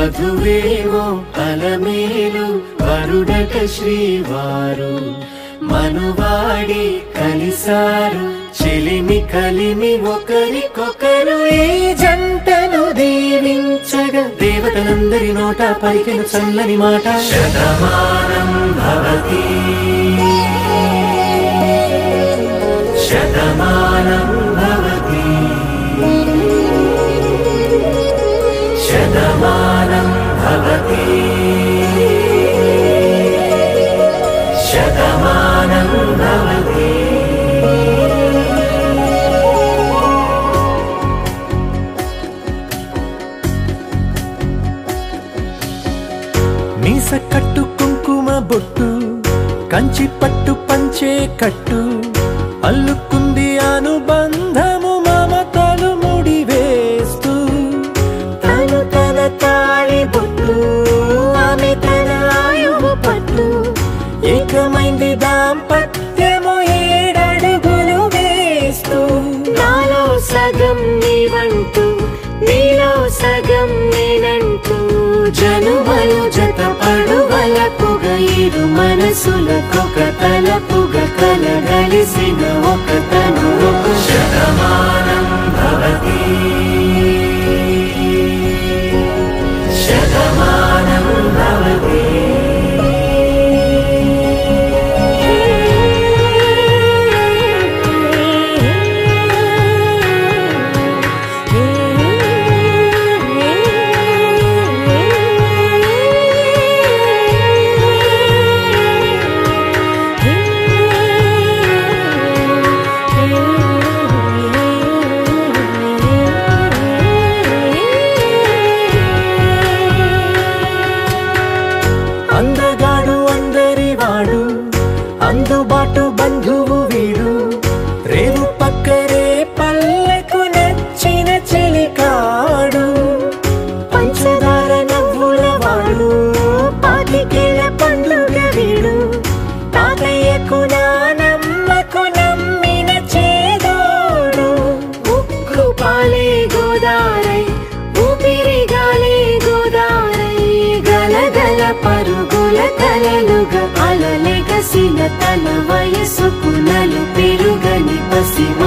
వధువేమో అలమేలు వరుడట శ్రీవారు మనువాడి కలిసారు చెలిమి కలిమి ఒకరికొకరు ఈ జంటను దీవించగా దేవతలందరి నోట పలికిన చల్లని మాట శతమానం భవతి శతమానం భవతి శతమానం భవతి శతమానం భవతి మీస కట్టు కుంకుమ బొట్టు కంచి పట్టు పంచే కట్టు అల్లుకుంది అనుబంధము మమతలు ముడివేస్తూ తను తన తాళి బొట్టు ఆమె తన ఆయువు పట్టు ఏకమైంది దాంపత్యము 7 అడుగులు వేస్తూ నాలో సగం నీవంటూ నీలో సగం నేనంటూ జనుమలు జత పడువలపుగ ఇరు మనసులకొక తలపుగ కలగలిసిన ఒక తను శతమానం భవతి శతమానం భవతి అందగాడు అందరివాడు అందుబాటు బంధువు వీడు రేవు పక్కరే పల్లెకు నచ్చిన చెలికాడు పంచదార నవ్వుల వాడు పాతికేల పండ్లుగ వీడు తాతయ్యకు నానమ్మకు నమ్మిన చేదోడు ఉక్కు పాలే గోదారై ఊపిరిగాలే గోదారై గలగల పరుగుల కలలుగా అలలెగసిన తన వయసుకు నలు పెరుగని పసిమ